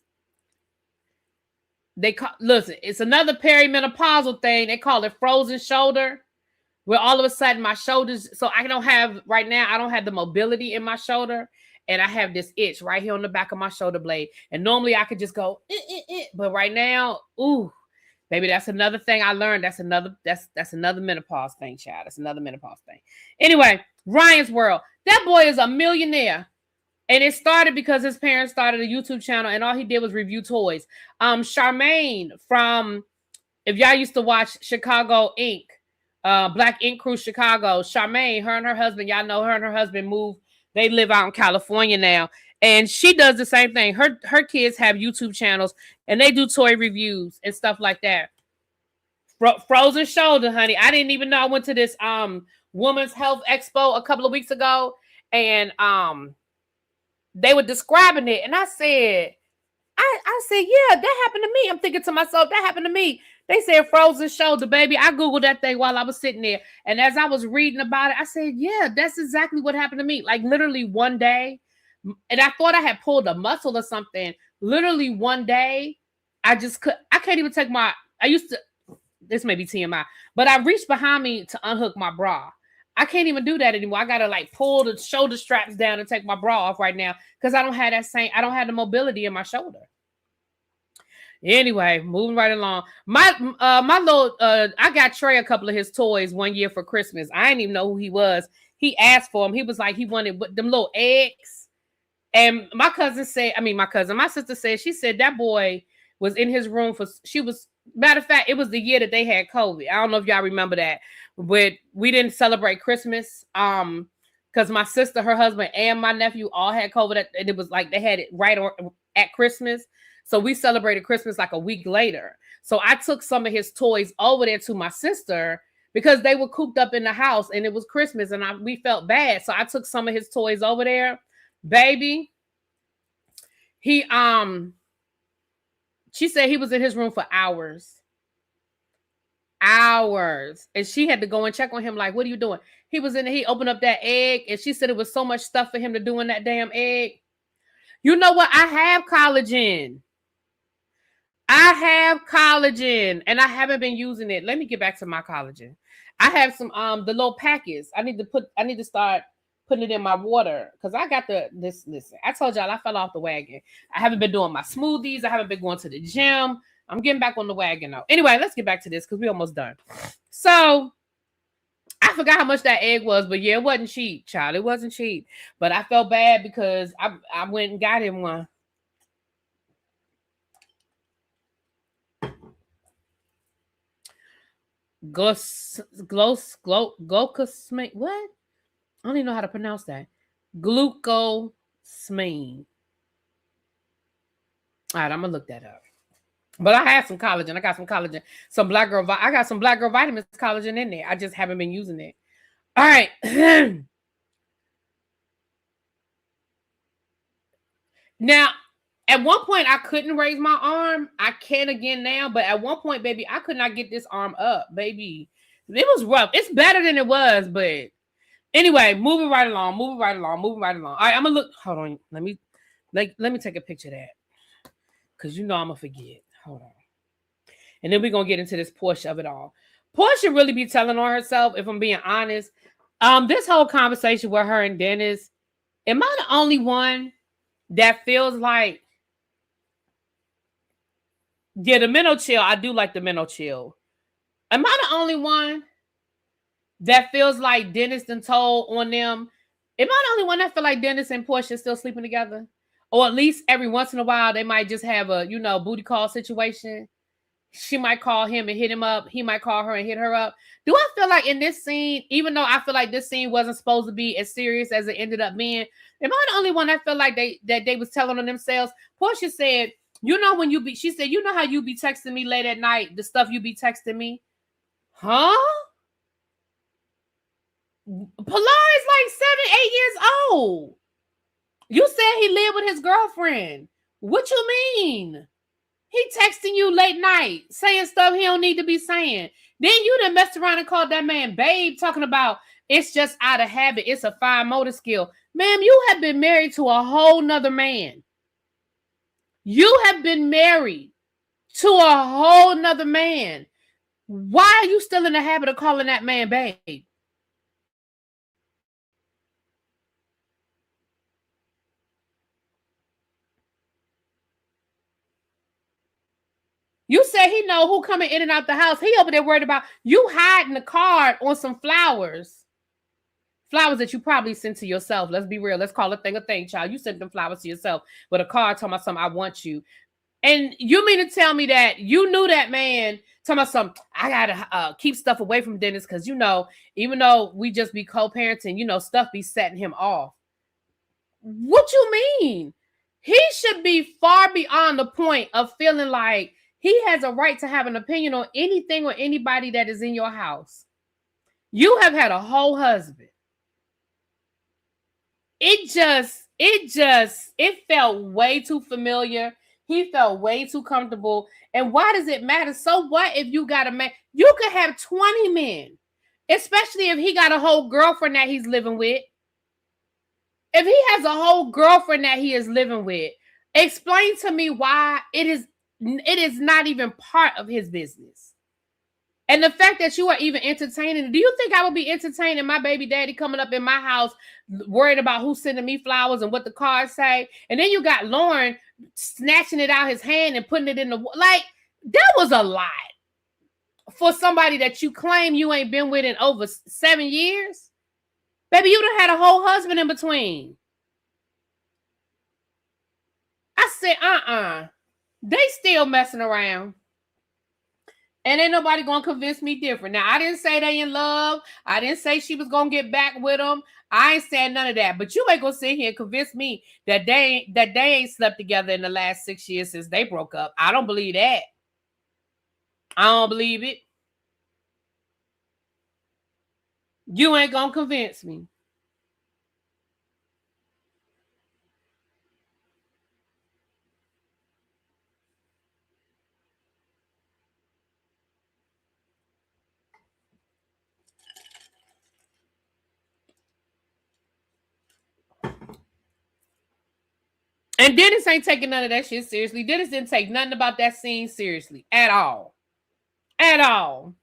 Listen, it's another perimenopausal thing. They call it frozen shoulder. Where all of a sudden my shoulders, so I don't have the mobility in my shoulder. And I have this itch right here on the back of my shoulder blade. And normally I could just go, but right now, baby, that's another thing I learned. That's another menopause thing, child. That's another menopause thing. Anyway, Ryan's World. That boy is a millionaire. And it started because his parents started a YouTube channel and all he did was review toys. Charmaine from, if y'all used to watch Chicago Inc., Black Ink Crew Chicago, Charmaine, her and her husband, y'all know her and her husband moved. They live out in California now. And she does the same thing. Her kids have YouTube channels and they do toy reviews and stuff like that. Frozen shoulder, honey. I didn't even know. I went to this Women's Health Expo a couple of weeks ago, and they were describing it, and I said, yeah, that happened to me. I'm thinking to myself, that happened to me. They said frozen shoulder, baby. I Googled that thing while I was sitting there. And as I was reading about it, I said, yeah, that's exactly what happened to me. Like literally one day. And I thought I had pulled a muscle or something. Literally one day, I can't even take this may be TMI, but I reached behind me to unhook my bra. I can't even do that anymore. I gotta like pull the shoulder straps down and take my bra off right now because I don't have the mobility in my shoulder. Anyway, moving right along. My little I got Trey a couple of his toys one year for Christmas. I didn't even know who he was. He asked for them. He was like, he wanted them little eggs. And my sister said, she said that boy was in his room matter of fact, it was the year that they had COVID. I don't know if y'all remember that, but we didn't celebrate Christmas. Because my sister, her husband, and my nephew all had COVID, and it was like they had it right at Christmas. So we celebrated Christmas like a week later. So I took some of his toys over there to my sister because they were cooped up in the house and it was Christmas and we felt bad. So I took some of his toys over there. Baby, she said he was in his room for hours. And she had to go and check on him like, what are you doing? He was in there, he opened up that egg, and she said it was so much stuff for him to do in that damn egg. You know what? I have collagen. And I haven't been using it. Let me get back to my collagen. I have some the little packets. I need to start putting it in my water because I got listen. I told y'all I fell off the wagon. I haven't been doing my smoothies. I haven't been going to the gym. I'm getting back on the wagon now. Anyway, let's get back to this because we're almost done. So I forgot how much that egg was, but yeah, it wasn't cheap, child. It wasn't cheap. But I felt bad because I went and got him one. Glucosamine. What? I don't even know how to pronounce that. Glucosamine. All right, I'm gonna look that up. But I have some collagen. I got some collagen. I got some Black Girl Vitamins collagen in there. I just haven't been using it. All right. Now, at one point, I couldn't raise my arm. I can again now, but at one point, baby, I could not get this arm up, baby. It was rough. It's better than it was, but anyway, moving right along. All right, I'm gonna look. Hold on. Let me take a picture of that. Because you know I'm gonna forget. Hold on. And then we're gonna get into this Porsha of it all. Porsha really be telling on herself, if I'm being honest. This whole conversation with her and Dennis, am I the only one that feels like, yeah, the mental chill, I do like the mental chill. Am I the only one that feels like Dennis done told on them? Am I the only one that feel like Dennis and Porsha still sleeping together? Or at least every once in a while, they might just have a, booty call situation. She might call him and hit him up. He might call her and hit her up. Do I feel like in this scene, even though I feel like this scene wasn't supposed to be as serious as it ended up being, am I the only one that felt like they was telling on themselves? Porsha said, she said, you know how you be texting me late at night, the stuff you be texting me? Huh? Pilar is like 7, 8 years old. You said he lived with his girlfriend. What you mean? He texting you late night, saying stuff he don't need to be saying. Then you done messed around and called that man babe, talking about it's just out of habit. It's a fine motor skill. Ma'am, you have been married to a whole nother man. You have been married to a whole nother man. Why are you still in the habit of calling that man babe? You say he know who coming in and out the house. He over there worried about you hiding the card on some flowers Flowers that you probably sent to yourself. Let's be real. Let's call a thing, child. You sent them flowers to yourself with a card talking about something, I want you. And you mean to tell me that you knew that man talking about something, I gotta keep stuff away from Dennis because, you know, even though we just be co-parenting, you know, stuff be setting him off. What you mean? He should be far beyond the point of feeling like he has a right to have an opinion on anything or anybody that is in your house. You have had a whole husband. It felt way too familiar. He felt way too comfortable. And why does it matter? So what if you got a man? You could have 20 men, especially if he got a whole girlfriend that he's living with. If he has a whole girlfriend that he is living with, explain to me why it is not even part of his business. And the fact that you are even entertaining, do you think I would be entertaining my baby daddy coming up in my house, worried about who's sending me flowers and what the cards say? And then you got Lauren snatching it out his hand and putting it in the, like, that was a lot for somebody that you claim you ain't been with in over 7 years. Baby, you done had a whole husband in between. I said, they still messing around. And ain't nobody gonna convince me different. Now, I didn't say they in love. I didn't say she was gonna get back with him. I ain't saying none of that. But you ain't gonna sit here and convince me that they ain't slept together in the last 6 years since they broke up. I don't believe that. I don't believe it. You ain't gonna convince me. And Dennis ain't taking none of that shit seriously. Dennis didn't take nothing about that scene seriously at all. At all.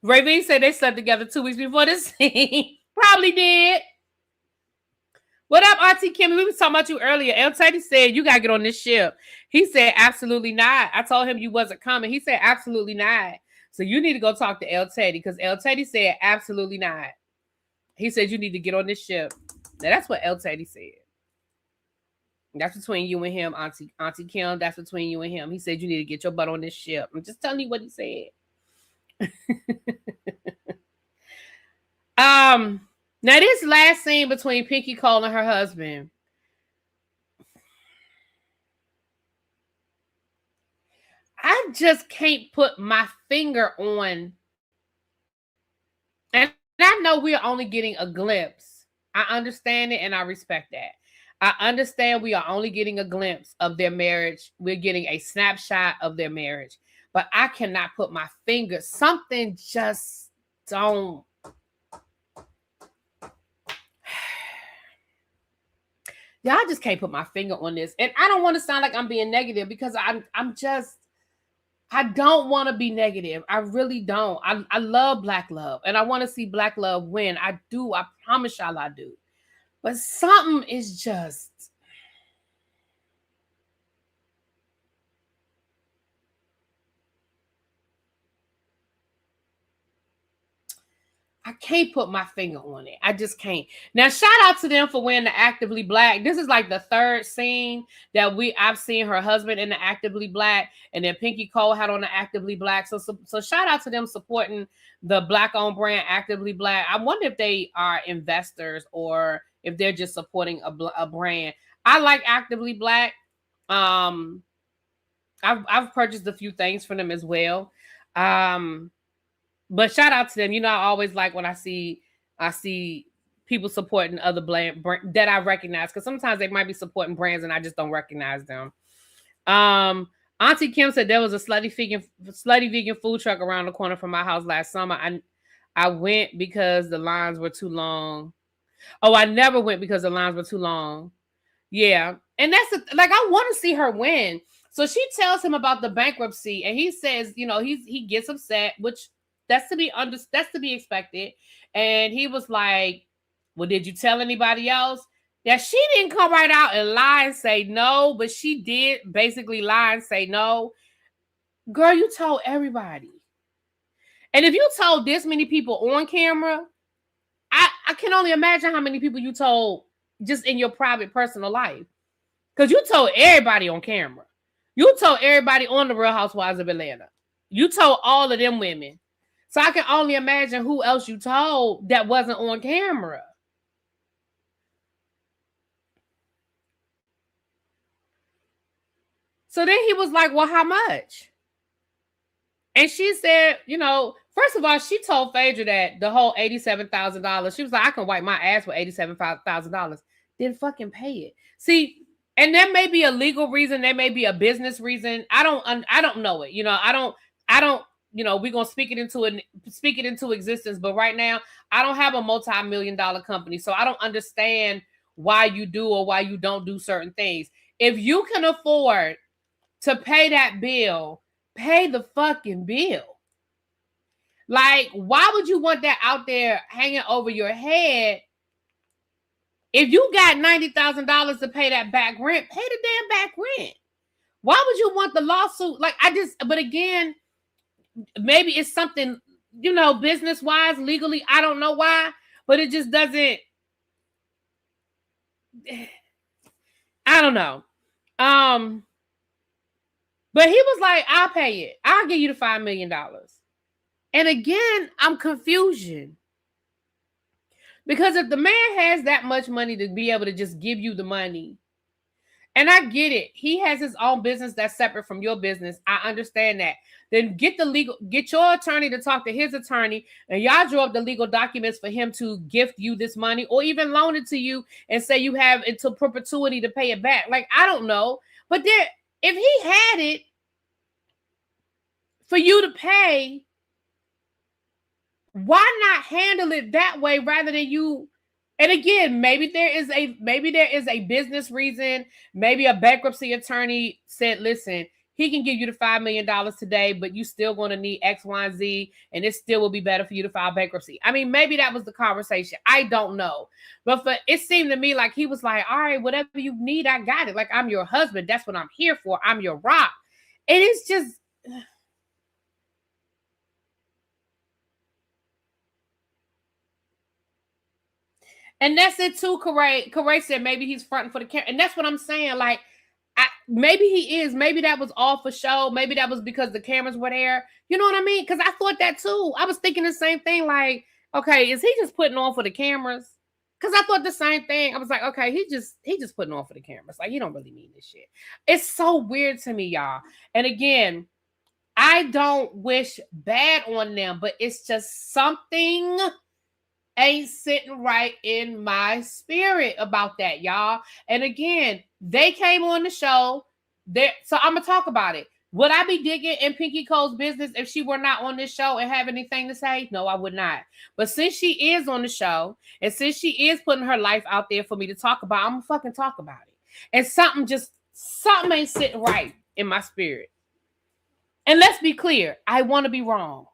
Ravine said they slept together 2 weeks before this scene. Probably did. What up, Auntie Kimmy? We was talking about you earlier. El Teddy said, you got to get on this ship. He said, absolutely not. I told him you wasn't coming. He said, absolutely not. So you need to go talk to El Teddy because El Teddy said, absolutely not. He said, you need to get on this ship. Now, that's what El Teddy said. That's between you and him, Auntie Kim. That's between you and him. He said, you need to get your butt on this ship. I'm just telling you what he said. Now this last scene between Pinky Cole and her husband, I just can't put my finger on, and I know we're only getting a glimpse. I understand it and I respect that. I understand we are only getting a glimpse of their marriage. We're getting a snapshot of their marriage, but I cannot put my finger. Something just don't. Y'all just can't put my finger on this. And I don't want to sound like I'm being negative because I don't want to be negative. I really don't. I love Black love and I want to see Black love win. I do. I promise y'all I do. But something is just. I can't put my finger on it. I just can't. Now, shout out to them for wearing the Actively Black. This is like the third scene that I've seen her husband in the Actively Black, and then Pinky Cole had on the Actively Black. So shout out to them supporting the Black-owned brand Actively Black. I wonder if they are investors or if they're just supporting a brand. I like Actively Black. I've purchased a few things from them as well. But shout out to them. You know, I always like when I see people supporting other brand that I recognize, because sometimes they might be supporting brands and I just don't recognize them. Auntie Kim said there was a slutty vegan food truck around the corner from my house last summer. I went because the lines were too long. Oh, I never went because the lines were too long. Yeah, and that's I want to see her win. So she tells him about the bankruptcy, and he says, you know, he gets upset, which. That's to be expected. And he was like, well, did you tell anybody else? That she didn't come right out and lie and say no, but she did basically lie and say no. Girl, you told everybody. And if you told this many people on camera, I can only imagine how many people you told just in your private personal life. Because you told everybody on camera. You told everybody on the Real Housewives of Atlanta. You told all of them women. So I can only imagine who else you told that wasn't on camera. So then he was like, well, how much? And she said, first of all, she told Phaedra that the whole $87,000, she was like, I can wipe my ass with $87,000. Then fucking pay it. See, and there may be a legal reason, there may be a business reason. I don't know it. I don't, we're gonna speak it into existence. But right now, I don't have a multi-million-dollar company. So I don't understand why you do or why you don't do certain things. If you can afford to pay that bill, pay the fucking bill. Like, why would you want that out there hanging over your head? If you got $90,000 to pay that back rent, pay the damn back rent. Why would you want the lawsuit? But again, maybe it's something, business-wise, legally, I don't know why, but it just doesn't, I don't know. But he was like, I'll pay it. I'll give you the $5 million. And again, I'm confusion. Because if the man has that much money to be able to just give you the money, and I get it, he has his own business that's separate from your business. I understand that. Then get your attorney to talk to his attorney, and y'all draw up the legal documents for him to gift you this money or even loan it to you and say you have until perpetuity to pay it back. Like, I don't know. But then if he had it for you to pay, why not handle it that way rather than you? And again, maybe there is a business reason. Maybe a bankruptcy attorney said, listen, he can give you the $5 million today, but you still going to need X, Y, and Z, and it still will be better for you to file bankruptcy. I mean, maybe that was the conversation. I don't know. But it seemed to me like he was like, all right, whatever you need, I got it. Like, I'm your husband. That's what I'm here for. I'm your rock. And it's just... And that's it too, Corey said maybe he's fronting for the camera. And that's what I'm saying. Like, maybe he is. Maybe that was all for show. Maybe that was because the cameras were there. You know what I mean? Because I thought that too. I was thinking the same thing. Like, okay, is he just putting on for the cameras? Because I thought the same thing. I was like, okay, he just putting on for the cameras. Like, he don't really mean this shit. It's so weird to me, y'all. And again, I don't wish bad on them, but it's just something ain't sitting right in my spirit about that, y'all. And again, they came on the show. So I'm gonna talk about it. Would I be digging in Pinky Cole's business if she were not on this show and have anything to say? No, I would not. But since she is on the show, and since she is putting her life out there for me to talk about, I'm gonna fucking talk about it. And something ain't sitting right in my spirit. And let's be clear, I want to be wrong.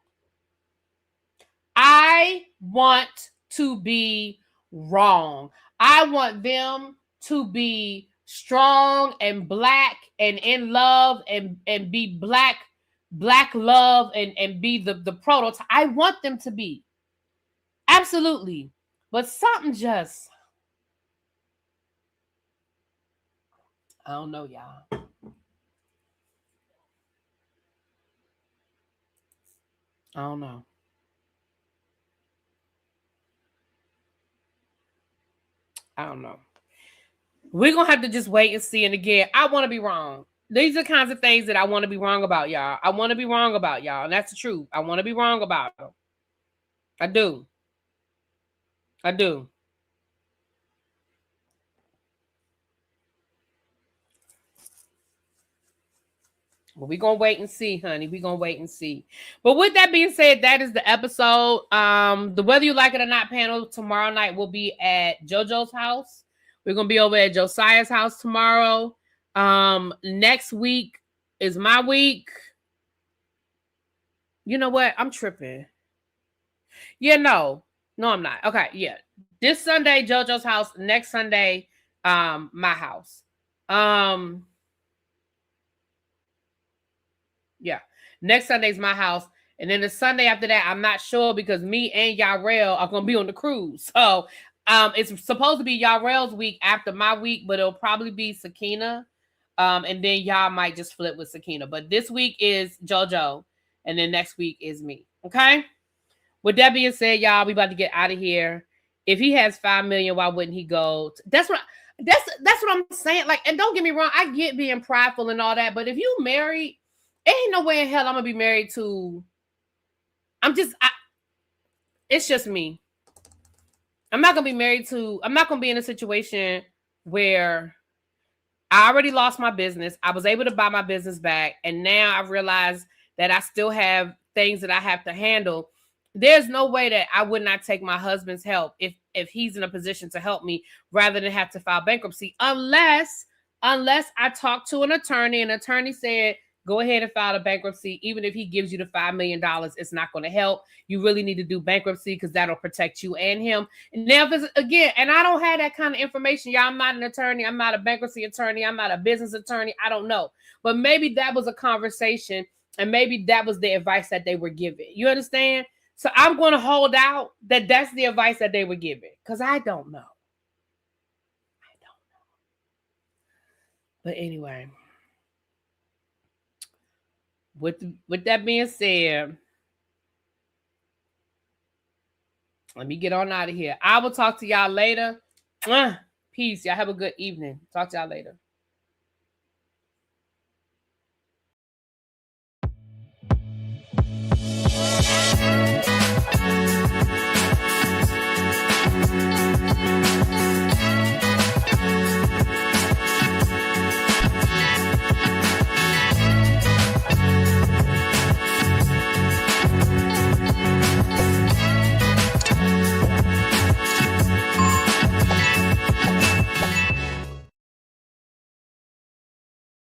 I want to be wrong. I want them to be strong and black and in love and be black love and be the prototype. I want them to be. Absolutely. But something just, I don't know, y'all. I don't know. I don't know. We're going to have to just wait and see. And again, I want to be wrong. These are the kinds of things that I want to be wrong about, y'all. I want to be wrong about, y'all. And that's the truth. I want to be wrong about them. I do. I do. But we're going to wait and see, honey. We're going to wait and see. But with that being said, that is the episode. The Whether You Like It or Not panel tomorrow night will be at JoJo's house. We're going to be over at Josiah's house tomorrow. Next week is my week. You know what? I'm tripping. Yeah, no, I'm not. Okay, yeah. This Sunday, JoJo's house. Next Sunday, my house. Yeah. Next Sunday's my house. And then the Sunday after that, I'm not sure because me and Yarrell are going to be on the cruise. So it's supposed to be Yarrell's week after my week, but it'll probably be Sakina. And then y'all might just flip with Sakina. But this week is JoJo. And then next week is me. Okay? With that being said, y'all, we about to get out of here. If he has 5 million, why wouldn't he go? That's what I'm saying. Like, and don't get me wrong, I get being prideful and all that, but if you married, ain't no way in hell I'm gonna be married to. It's just me. I'm not gonna be in a situation where I already lost my business. I was able to buy my business back, and now I realize that I still have things that I have to handle. There's no way that I would not take my husband's help if he's in a position to help me rather than have to file bankruptcy, unless I talk to an attorney said, go ahead and file a bankruptcy. Even if he gives you the $5 million, it's not going to help. You really need to do bankruptcy because that'll protect you and him. And now, if it's, again, and I don't have that kind of information. Y'all, I'm not an attorney. I'm not a bankruptcy attorney. I'm not a business attorney. I don't know. But maybe that was a conversation, and maybe that was the advice that they were giving. You understand? So I'm going to hold out that that's the advice that they were giving because I don't know. But anyway, with that being said, let me get on out of here. I will talk to y'all later. Peace. Y'all have a good evening. Talk to y'all later.